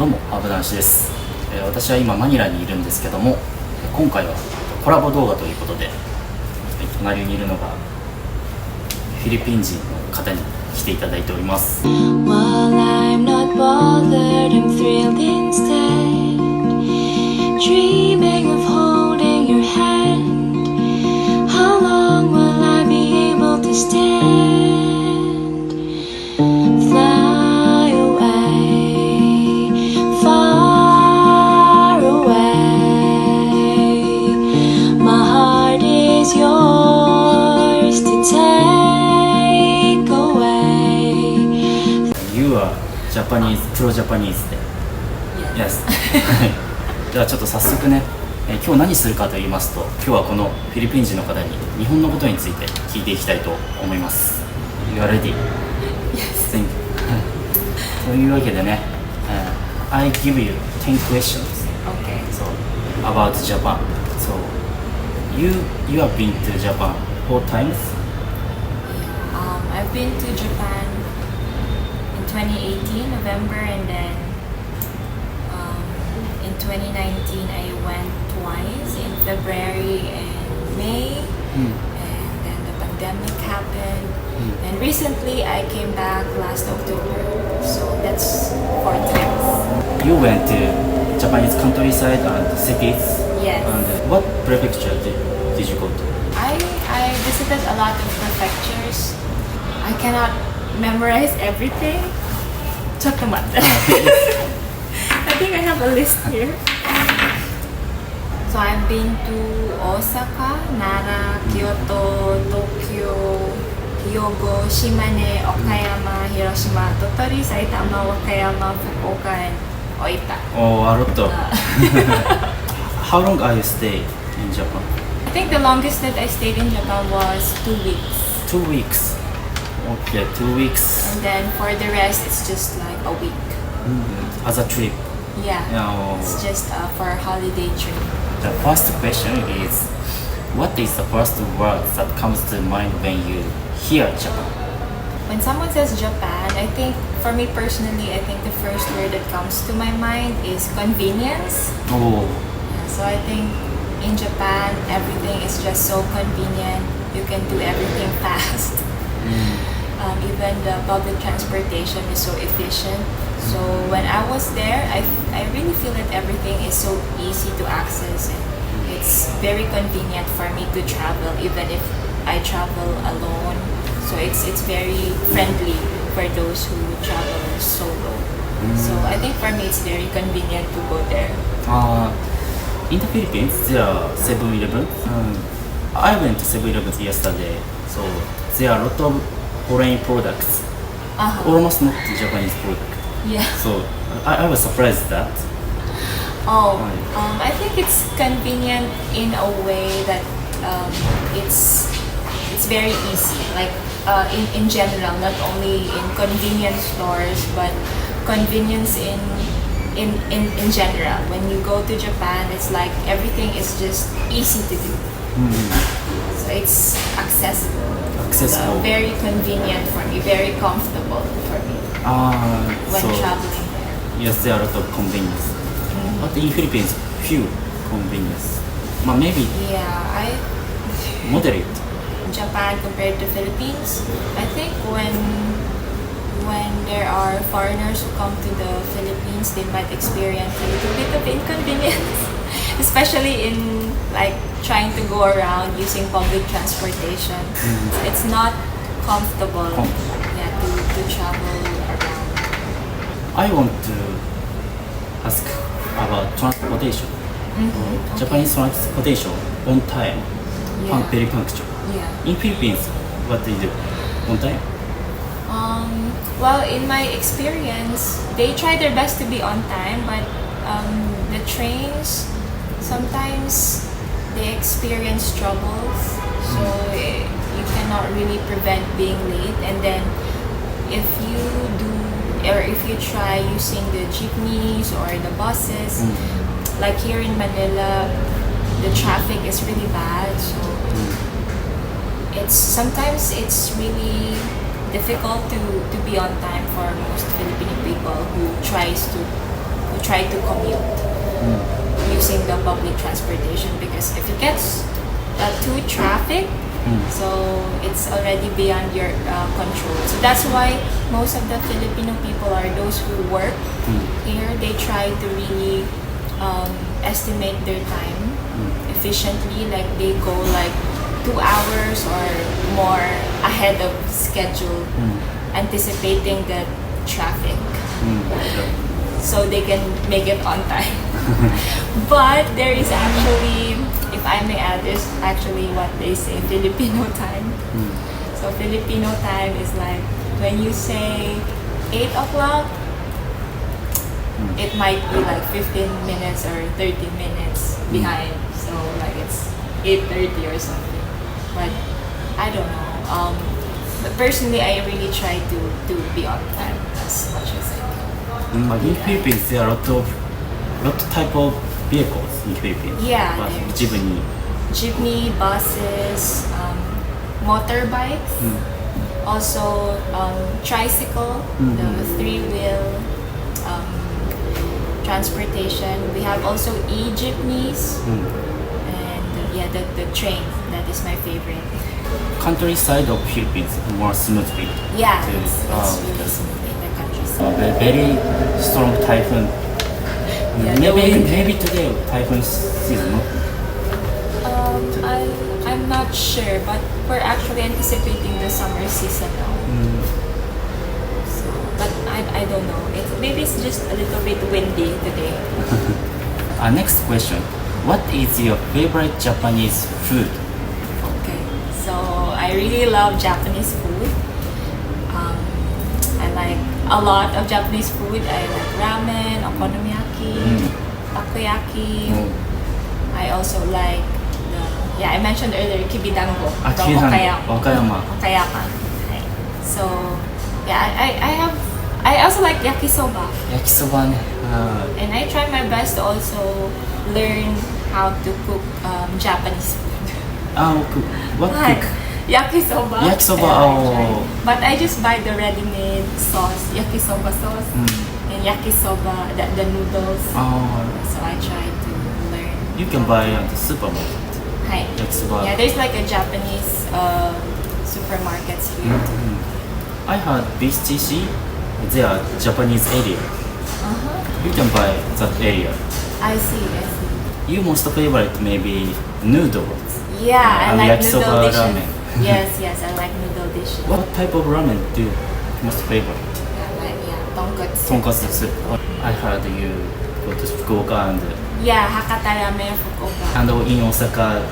どうもハーブ男子です。私は今マニラにいるんですけども、今回はコラボ動画ということで、隣にいるのがフィリピン人の方に来ていただいております。While I'm not bothered, I'm thrilled instead, dreaming of holding your hand. How long will I be able to stand? Fly away, far away. My heart is yours to take away. You are Japanese, pro Japanese で。Yes. はい。ではちょっと早速ね、今日何するかと言いますと、今日はこのフィリピン人の方に日本のことについて聞いていきたいと思います。You are ready? Yes. Thank you. というわけでね、I give you 10 questions. Okay. So about Japan. So you have been to Japan 4 times? I've been to Japan in 2018 November, and then in 2019 I went twice, in February and May, and then the pandemic happened, and recently I came back last October, so that's 4 times. You went to Japanese countryside and cities. Yes. And what prefecture did you go to? I visited a lot of prefectures. I cannot memorize everything. Chocomat. I think I have a list here. So I've been to Osaka, Nara, Kyoto, Tokyo, Hyogo, Shimane, Okayama, Hiroshima, Tottori, Saitama, Wakayama, Fukuoka, and Oita. Oh, a lot. How long are you stay in Japan? I think the longest that I stayed in Japan was 2 weeks. 2 weeks. Okay, 2 weeks. And then for the rest, it's just like a week. As a trip. Yeah, Oh. it's just for a holiday trip. The first question is, what is the first word that comes to mind when you hear Japan? When someone says Japan, I think, for me personally, I think the first word that comes to my mind is convenience. Oh, Yeah, so I think in Japan, everything is just so convenient. You can do everything fast. Even the public transportation is so efficient. So when I was there, I really feel that everything is so easy to access, and it's very convenient for me to travel, even if I travel alone. So it's very friendly for those who travel solo. So I think for me it's very convenient to go there. in the Philippines, there are 7-Eleven. I went to 7-Eleven yesterday, so there are a lot of foreign products, almost not Japanese product. Yeah. So I was surprised that. I think it's convenient in a way that it's very easy. Like in general, not only in convenience stores, but convenience in general. When you go to Japan, it's like everything is just easy to do. So it's accessible. So very convenient for me, very comfortable for me when traveling there. Yes, there are a lot of convenience. But in Philippines, few convenience. Maybe Yeah, moderate. Japan compared to Philippines, I think when there are foreigners who come to the Philippines, they might experience a little bit of inconvenience, especially in like trying to go around using public transportation. It's not comfortable, yeah, to travel around. I want to ask about transportation. Japanese transportation on time, very punctual. Yeah. In Philippines, what do you do? On time? Well, in my experience, they try their best to be on time, but the trains sometimes they experience troubles, so you cannot really prevent being late. And then if you try using the jeepneys or the buses, like here in Manila, the traffic is really bad, so sometimes it's really difficult to be on time for most Filipino people who try to commute using the public transportation, because if it gets too traffic, so it's already beyond your control. So that's why most of the Filipino people are those who work here. They try to really estimate their time efficiently. Like they go like 2 hours or more ahead of schedule, anticipating the traffic, so they can make it on time. But there is actually, if I may add, is actually what they say Filipino time. So Filipino time is like when you say 8 o'clock, it might be like 15 minutes or 30 minutes behind. So like it's 8:30 or something. But I don't know. But personally, I really try to be on time as much as I can. In Philippines, there are a lot of type of vehicles in Philippines. Yeah, But there's jeepney, buses, motorbikes, also tricycle, the 3-wheel transportation. We have also e-jeepneys, and yeah, the train. That is my favorite. countryside of Philippines more smoothly. Yeah, to- it's really that's- smooth in the countryside. Very strong typhoon. Yeah, the wind. Maybe today typhoon season. No? I'm not sure, but we're actually anticipating the summer season now. So, but I don't know. Maybe it's just a little bit windy today. Next question. What is your favorite Japanese food? Okay, so I really love Japanese food. I like a lot of Japanese food. I like ramen, okonomiyaki, takoyaki. I also like I mentioned earlier kibidango from Wakayama. Okayama. So I also like yakisoba. Yakisoba ne. And I try my best to also learn how to cook Japanese food. What Like cook? yakisoba. Yakisoba, Yeah, I oh. try. But I just buy the ready-made sauce, yakisoba sauce, and yakisoba, the noodles. So I try to learn. You can buy at the supermarket. Hi. Yakisoba. Yeah, there's like a Japanese supermarkets here too. I heard BCC, there are Japanese area. You can buy that area. I see. You most favorite maybe noodles. Yeah, I like yakisoba noodle dishes. ramen. Yes, I like noodle dishes. What type of ramen do you most favorite? Tonkatsu. Tonkatsu soup. I heard you go to Fukuoka Yeah, Hakata ramen, Fukuoka. and in Osaka,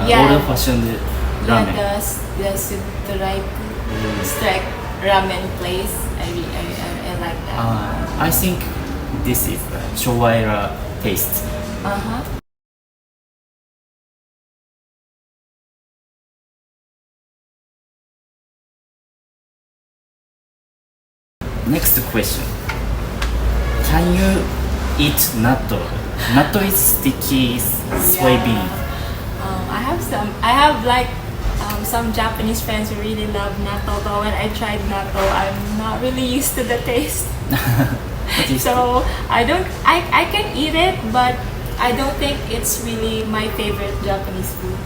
Yeah. old-fashioned ramen. Yeah, the strike ramen place. I like that. I think this is Showa era taste. Next question. Can you eat natto? Natto is sticky soybean. I have like some Japanese friends who really love natto, but when I tried natto, I'm not really used to the taste. What is So I can eat it, but I don't think it's really my favorite Japanese food.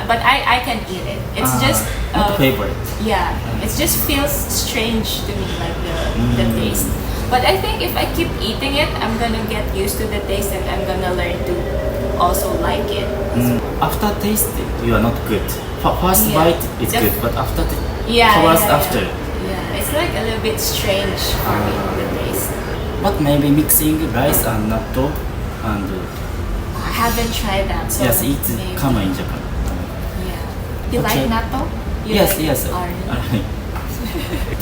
But I can eat it. It's just not favorite. yeah, it just feels strange to me, like the taste. But I think if I keep eating it, I'm gonna get used to the taste and I'm gonna learn to also like it. After taste, you are not good. First Yeah. bite is The- good, but after Yeah, towards yeah, after. Yeah, it's like a little bit strange for me, the taste. But maybe mixing rice and natto and I haven't tried that. So yes, it's maybe. common in Japan. Yeah. You Okay. like natto? You Yes, like yes. it? Oh, really?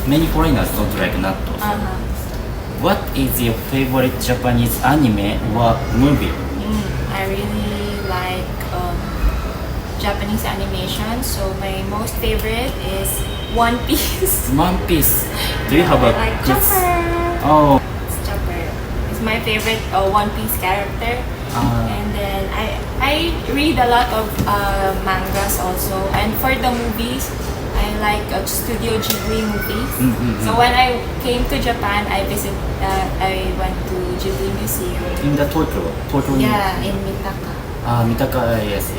Many foreigners don't like natto. What is your favorite Japanese anime or movie? I really like Japanese animation. So my most favorite is One Piece. One Piece. Do you have a I like good? Chopper. Oh, It's Chopper. It's my favorite One Piece character. And then I read a lot of mangas also. And for the movies, I like Studio Ghibli movies. Mm-hmm. So when I came to Japan, I went to Ghibli Museum. In the Tokyo. Yeah, in Mitaka. Mitaka, yes.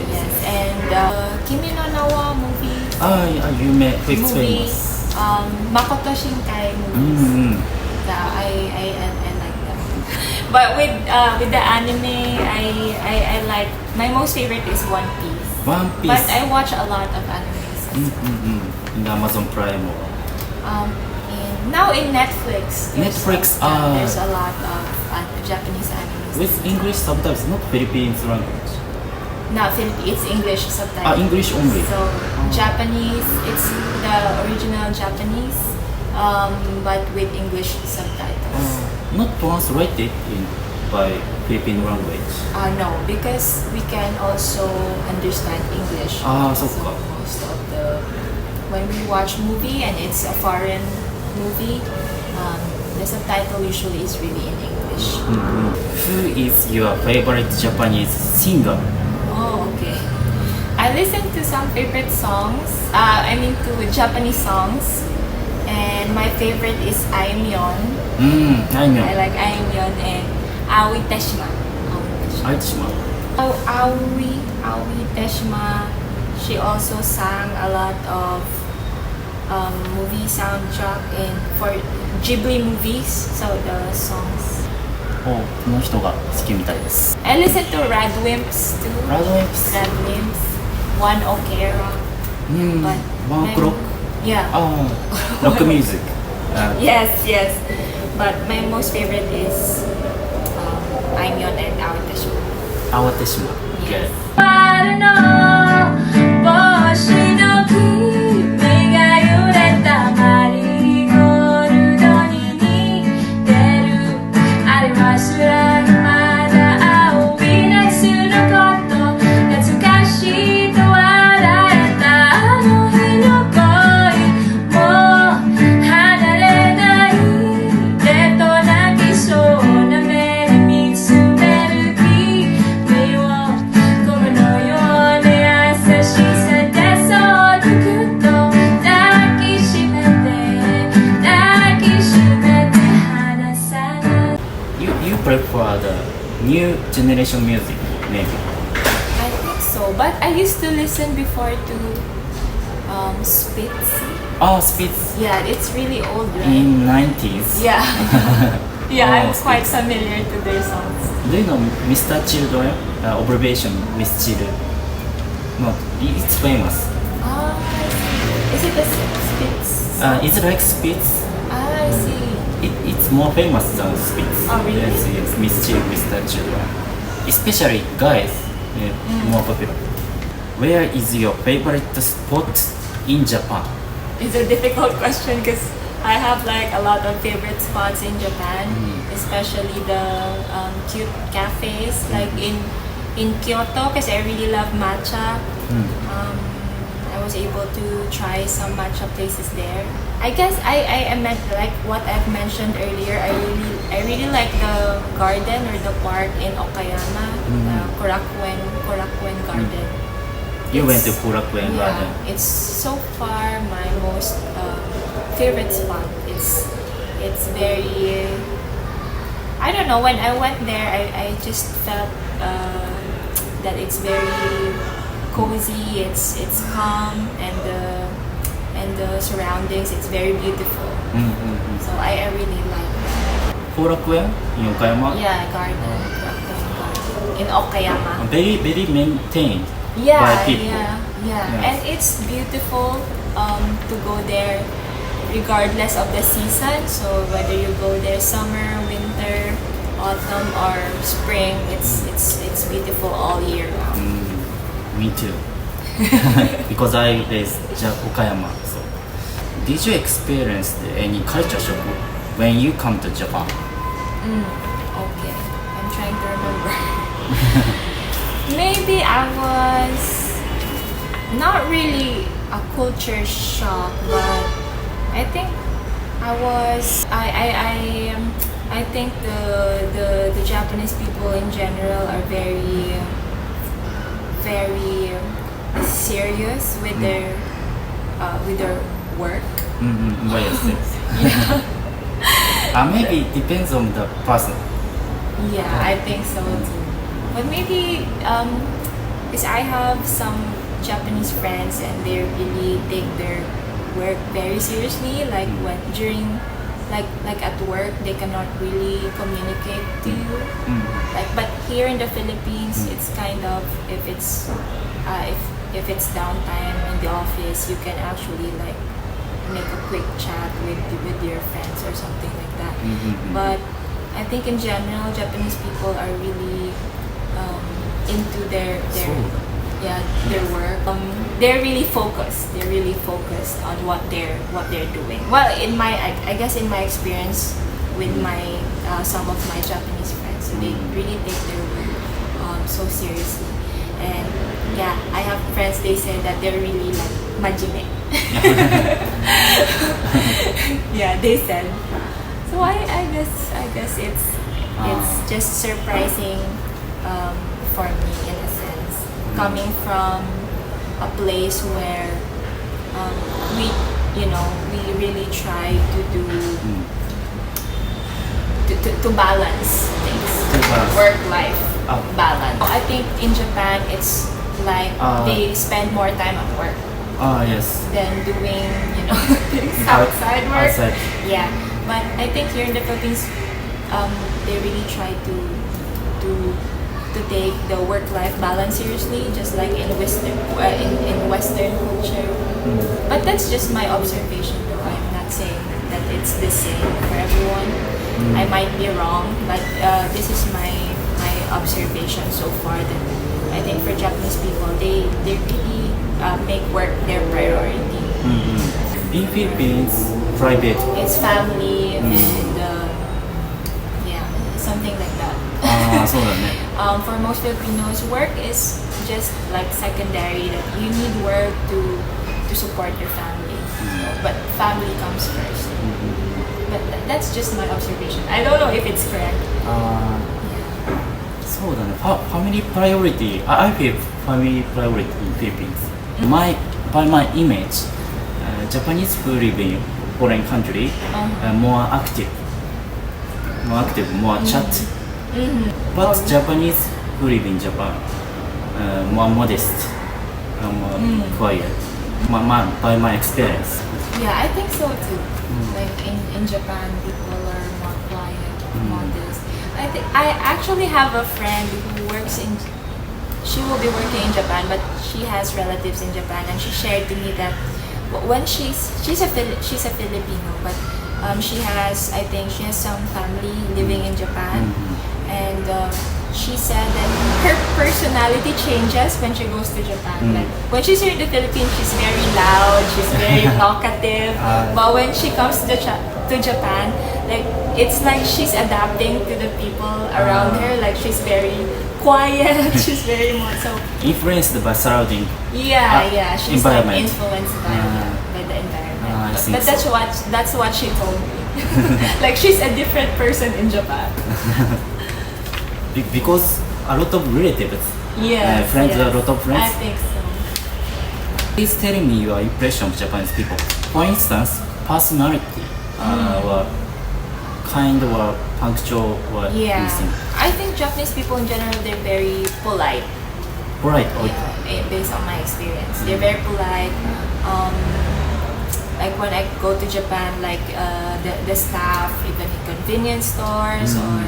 And Kimi no Na wa movies. It's famous. Makoto Shinkai movies. Mm-hmm. Yeah, I like them. But with the anime, I like, my most favorite is One Piece. One Piece. But I watch a lot of animes as well. In the Amazon Prime or Now in Netflix, Netflix, there's a lot of Japanese animes. with English subtitles, not Philippines language. No, it's English subtitles. English only. So Japanese, it's the original Japanese, but with English subtitles. Not translated by Philippine language. No, because we can also understand English. So most of when we watch movie and it's a foreign movie, the subtitle usually is really in English. Who is your favorite Japanese singer? Oh, okay. I listen to some favorite songs. To Japanese songs, and my favorite is Aimyon. I like Aimyon and Aoi Teshima. Aoi Teshima. She also sang a lot of movie soundtrack for Ghibli movies. So the songs. この人が好きみたいです。 I listen to Radwimps too. Radwimps. One Ok Rock. One O'Clock. Yeah. Rock music. Yes. But my most favorite is Aimyon and Aoi Teshima. Aoi Teshima. Yes. Prefer the new generation music, maybe. I think so, but I used to listen before to Spitz. Spitz. Yeah, it's really old, right? In 90s. Yeah. I'm Spitz. quite familiar to their songs. Do you know Mr. Children? Abbreviation, Miss Children. No, it's famous. Is it the Spitz? It's like Spitz. I see. It's more famous than Spitz. Oh, really? Yes, Miss Children, Mr. Children. Especially guys, more popular. Where is your favorite spot in Japan? It's a difficult question because I have like a lot of favorite spots in Japan, especially the cute cafes like in Kyoto because I really love matcha. I was able to try some matcha places there. I guess I meant like what I've mentioned earlier. I really like the garden or the park in Okayama, the Korakuen Garden. You went to Korakuen Garden. It's so far my most favorite spot. It's very. I don't know. When I went there, I just felt that it's very cozy. It's calm and the surroundings. It's very beautiful. So I really like that. Korakuen in Okayama. Yeah, garden in Okayama. Very maintained. Yeah, by people. Yeah. And it's beautiful to go there regardless of the season. So whether you go there summer, winter, autumn, or spring, it's beautiful all year round. Me too. Because I raised Okayama. So, did you experience any culture shock when you come to Japan? Okay, I'm trying to remember. Maybe I was not really a culture shock, but I think I was. I think the Japanese people in general are very serious with their with their work. But yes, yes. Yeah. Maybe it depends on the person. Yeah, I think so too. But maybe because I have some Japanese friends and they really take their work very seriously. Like when during like at work they cannot really communicate to you. Like but here in the Philippines it's kind of if it's downtime in the office you can actually like make a quick chat with your friends or something like that. But I think in general Japanese people are really into their work. They're really focused. They're really focused on what they're doing. Well, I guess in my experience with my some of my Japanese friends, so they really take their work so seriously. And yeah, I have friends. They say that they're really like majime. Yeah, they said. So I guess it's just surprising for me in a sense, coming from a place where we really try to do to balance things, work-life balance. I think in Japan it's like they spend more time at work. Yes. Than doing things outside work. Outside. Yeah, but I think here in the Philippines, they really try to take the work-life balance seriously, just like in Western culture. But that's just my observation, though. I'm not saying that it's the same for everyone. I might be wrong, but this is my observation so far. That I think for Japanese people, they really make work their priority. In Philippines, private. It's family and something like that. そうだね。For most Filipinos, work is just like secondary. That you need work to support your family, but family comes first. But that's just my observation. I don't know if it's correct. そうだね。Family priority. I feel family priority in Philippines. By my image, Japanese who live in foreign country more active, more chat. But Japanese who live in Japan more modest, more quiet. By my experience. Yeah, I think so too. Like in Japan, people are more quiet, modest. I actually have a friend who works in. She will be working in Japan, but she has relatives in Japan, and she shared to me that when she's a Filipino, but she has some family living in Japan, and she said that her personality changes when she goes to Japan. Like when she's here in the Philippines, she's very loud, she's very talkative, but when she comes to Japan, like it's like she's adapting to the people around her. Like she's very quiet, she's very more so influenced by surrounding. Yeah, she's like environment. influenced by the environment. But so. that's what she told me. Like she's a different person in Japan. Because a lot of relatives, friends, a lot of friends. I think so. Please tell me your impression of Japanese people. For instance, personality, or kind or punctual or anything. I think Japanese people in general, they're very polite. Polite. Based on my experience, they're very polite. Like when I go to Japan, like the staff, even in convenience stores or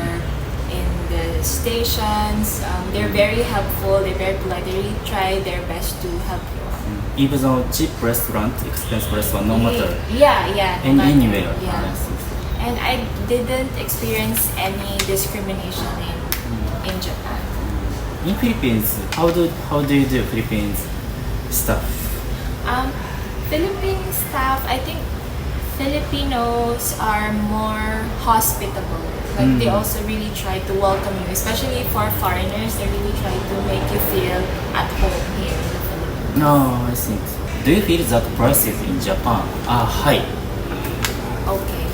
in the stations, they're very helpful. They're very polite. They really try their best to help you. Even though cheap restaurant, expensive restaurant, no matter. Anywhere. Yeah. And I didn't experience any discrimination in Japan. In Philippines, how do you do Philippines stuff? Philippine staff, I think Filipinos are more hospitable. Like they also really try to welcome you, especially for foreigners. They really try to make you feel at home here in the Philippines. No, I think. Do you feel that prices in Japan are high? Okay.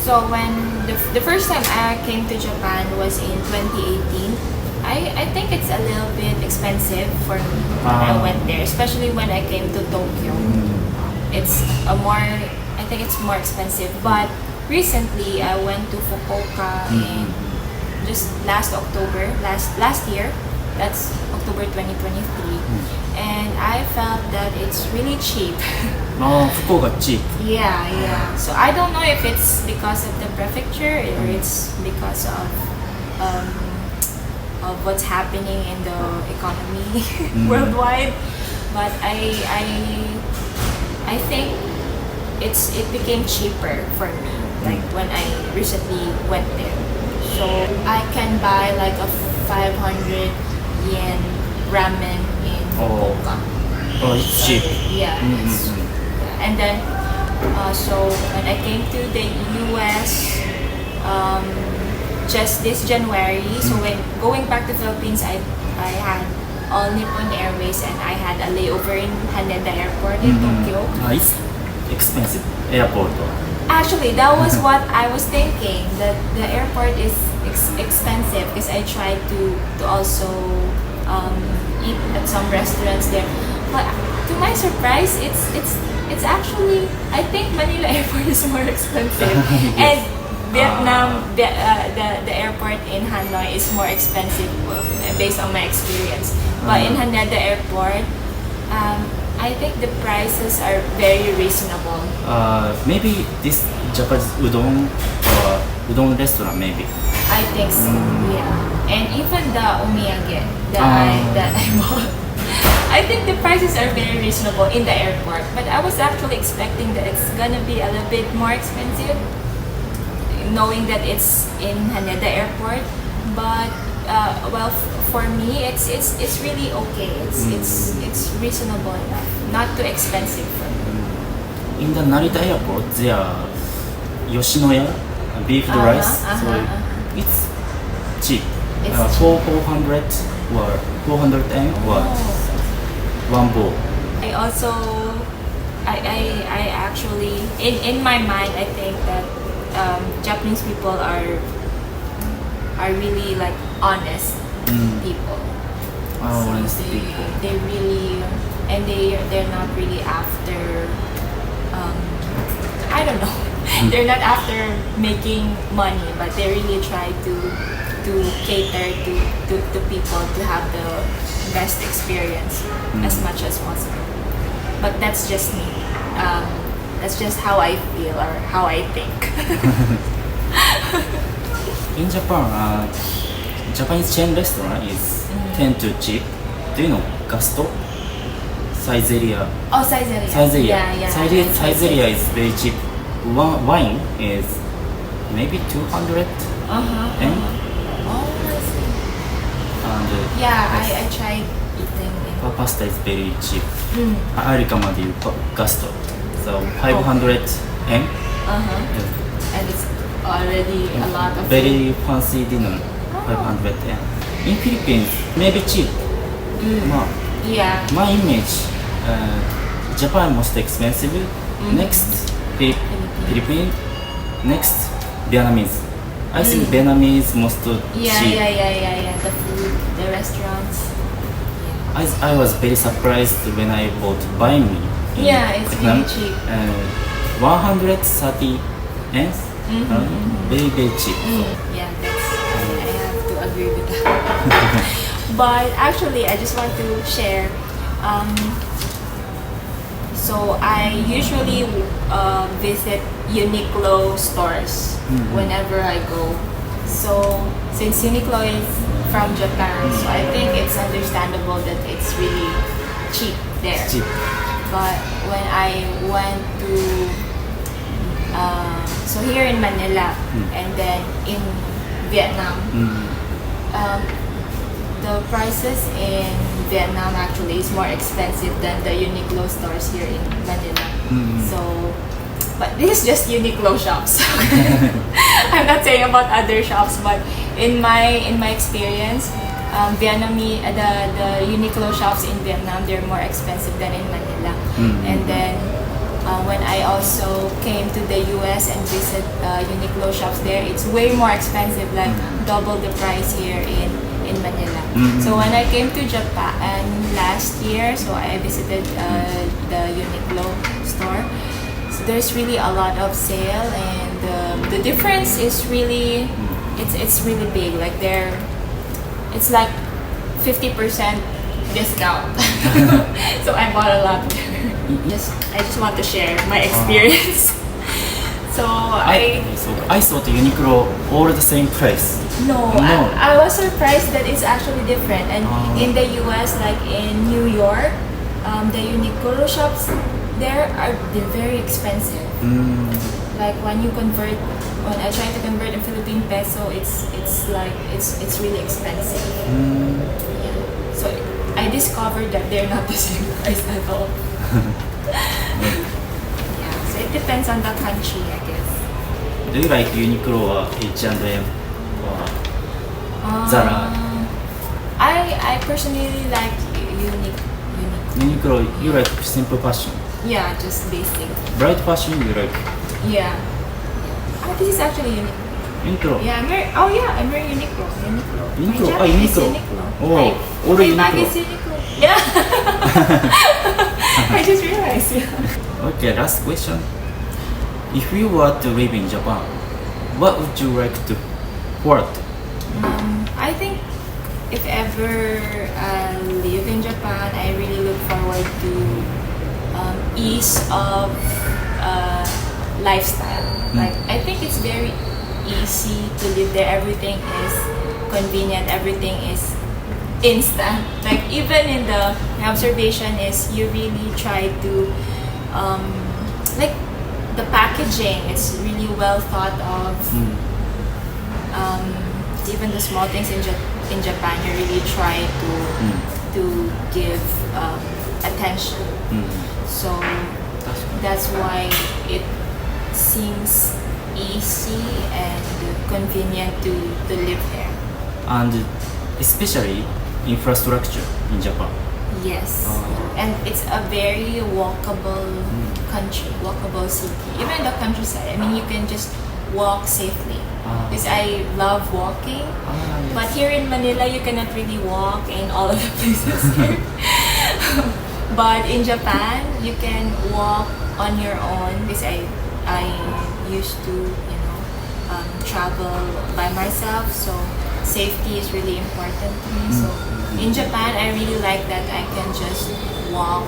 So when the first time I came to Japan was in 2018, I think it's a little bit expensive for me when I went there, especially when I came to Tokyo. it's a more, I think it's more expensive. But recently I went to Fukuoka in just last October, last year. That's October 2023, and I felt that it's really cheap. Oh, Fukuoka cheap. Yeah. So I don't know if it's because of the prefecture or it's because of what's happening in the economy worldwide. But I think it became cheaper for me, like when I recently went there. So I can buy like a 500 yen ramen in Fukuoka. Oh, it's cheap. Yeah. And then so when I came to the US just this January, so when going back to Philippines, I had All Nippon Airways and I had a layover in Haneda Airport in Tokyo. It's expensive airport. Actually, that was what I was thinking, that the airport is expensive because I tried to also eat at some restaurants there. But to my surprise, it's actually, I think Manila Airport is more expensive. And Vietnam, the airport in Hanoi is more expensive based on my experience. But in Haneda Airport, I think the prices are very reasonable. Maybe this Japanese udon restaurant maybe. I think so, yeah. And even the omiyage that I bought, I think the prices are very reasonable in the airport. But I was actually expecting that it's gonna be a little bit more expensive, knowing that it's in Haneda Airport. But well, for me, it's really okay. It's reasonable enough, not too expensive for me. In the Narita Airport, there are Yoshinoya beef rice, so it's cheap. It's 400 or 400 yen or one bowl. I actually, in my mind, I think that Japanese people are really like honest people. Honest So people. they really, and they're not really after I don't know. They're not after making money, but they really try to cater to people to have the best experience as much as possible. But that's just me. That's just how I feel or how I think. In Japan, Japanese chain restaurant is tend to cheap. Do you know Gasto? Saizeria. Oh, Saizeria. Saizeria. Yeah. Saizeria is very cheap. Wine is maybe 200 yen. Oh, I see. And Yeah, I tried eating it. pasta is very cheap. I recommend you Gasto. So 500 yen. And it's already a lot of Very fancy dinner. 500 yen. In Philippines, maybe cheap. Yeah. My image, Japan most expensive. Next, Philippines. Next, Vietnamese. I think Vietnamese most Yeah. cheap. The food, the restaurants. I was very surprised when I bought Buy Me. In Yeah, it's Vietnam. really cheap. 130 yen. Very cheap. Yeah, I have to agree with that. But actually, I just want to share. So I usually visit Uniqlo stores whenever I go. So since Uniqlo is from Japan, so I think it's understandable that it's really cheap there. Cheap. But when I went to so here in Manila and then in Vietnam, the prices in Vietnam actually is more expensive than the Uniqlo stores here in Manila. So, but this is just Uniqlo shops. I'm not saying about other shops, but in my experience, Vietnamese the Uniqlo shops in Vietnam, they're more expensive than in Manila. And then when I also came to the US and visit Uniqlo shops there, it's way more expensive, like double the price here in Manila. So when I came to Japan last year, so I visited the Uniqlo store. So there's really a lot of sale, and the difference is really, it's really big. Like it's like 50% discount. So I bought a lot there. I just want to share my experience. So I thought Uniqlo all the same price. No. I was surprised that it's actually different. And in the US, like in New York, the Uniqlo shops they're very expensive. Like when I try to convert in Philippine peso, it's really expensive. Yeah. So I discovered that they're not the same price at all. Yeah. So it depends on the country, I guess. Do you like Uniqlo or H&M or Zara? I personally like Uniqlo, you like simple fashion. Yeah, just basic. Bright fashion you like? Yeah. Oh, this is actually Uniqlo. Yeah, I'm wearing Uniqlo. Uniqlo. My jacket is Uniqlo. Uniqlo. Oh, all my Uniqlo. bag is Uniqlo. Yeah. I just realized. Yeah. Okay, last question. If you were to live in Japan, what would you like to work? I think if ever I live in Japan, I really look forward to ease of lifestyle. Like I think it's very easy to live there. Everything is convenient. Everything is instant. Like even in my observation is you really try to like the packaging. It's really well thought of. Even the small things in Japan, you really try to give attention. So that's why it seems easy and convenient to live there. And especially infrastructure in Japan. Yes, and it's a very walkable country, walkable city. Even the countryside, I mean, you can just walk safely. Because I love walking, but here in Manila, you cannot really walk in all of the places here. But in Japan, you can walk on your own. Because I used to, travel by myself, so safety is really important to me. So in Japan, I really like that I can just walk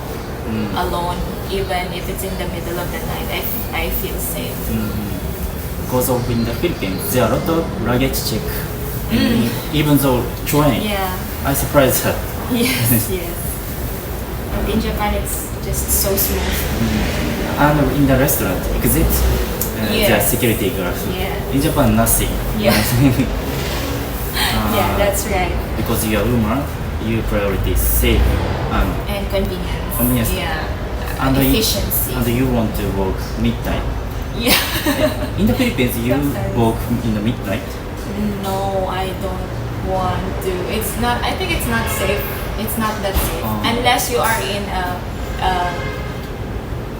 alone, even if it's in the middle of the night. I feel safe. Because of in the Philippines, there are a lot of luggage check. Even though train, Yeah. I surprised her. Yes. But in Japan, it's just so smooth. And in the restaurant, exit, there are Yes. security guards. Yeah. In Japan, nothing. Yeah. Yeah, that's right. Because you are a woman, you prioritize safe And convenience. Convenience. Yeah. and Efficiency. and you want to work midnight. Yeah. In the Philippines, you Sometimes. work in the midnight. No, I don't want to. It's not. I think it's not safe. It's not that safe unless you are in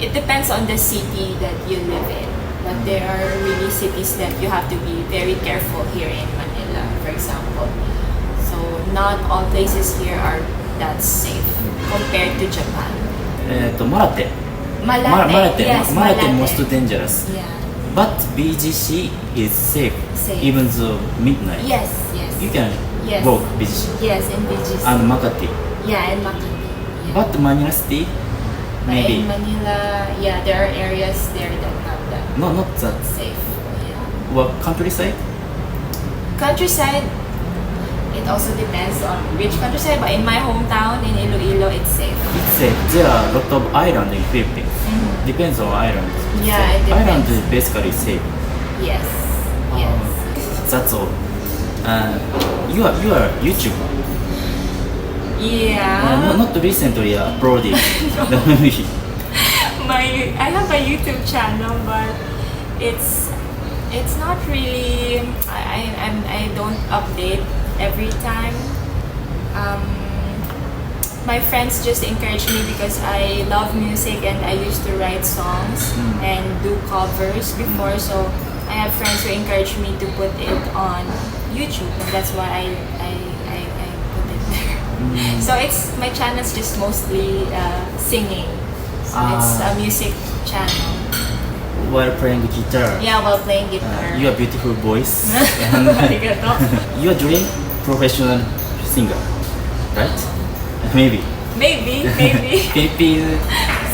it depends on the city that you live in. But there are really cities that you have to be very careful here in Manila, for example. So not all places here are that safe compared to Japan. Malate. Malate, yes, Malate Malate. most dangerous. Yeah. But BGC is safe, Safe. even though midnight. Yes. You can Yes. walk BGC Yes, in BGC. and Makati. Yeah, in Makati. Yeah. But Manila City, But maybe in Manila, yeah, there are areas there that not that not that. safe. Yeah. Well, countryside. Countryside, it also depends on which countryside. But in my hometown, in Iloilo, it's safe. It's safe. There are a lot of islands in Philippines. Depends on island. Yeah, it Island depends. is basically safe. Yes. That's all. You are YouTuber. Yeah. Not recently uploaded the movie. I have a YouTube channel, but it's not really. I don't update every time. My friends just encourage me because I love music and I used to write songs and do covers before. So I have friends who encourage me to put it on YouTube, and that's why I put it there. So my channel's just mostly singing. So it's a music channel. channel. While playing guitar. Yeah, while playing guitar. You are beautiful voice. And you are dream professional singer, right? Maybe. Maybe. Philippine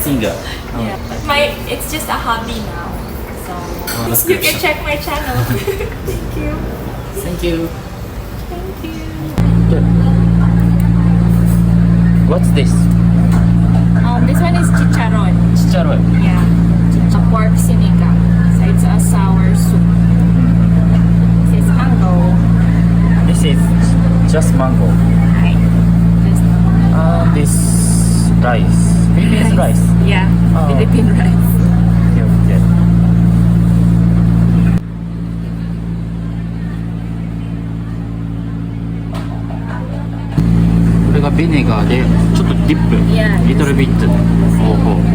singer. Yeah, but it's just a hobby now. So that's you good. can check my channel. Thank you. Thank you. Thank you. What's this? This one is chicharon. Chicharon. Yeah. A pork sinigang. So it's a sour soup. This is mango. This is just mango. Right. This rice. Philippine rice. Yeah. Oh. Philippine rice. Okay. これがビネガーでちょっとディップ、Yeah. リトルビット。ほうほう。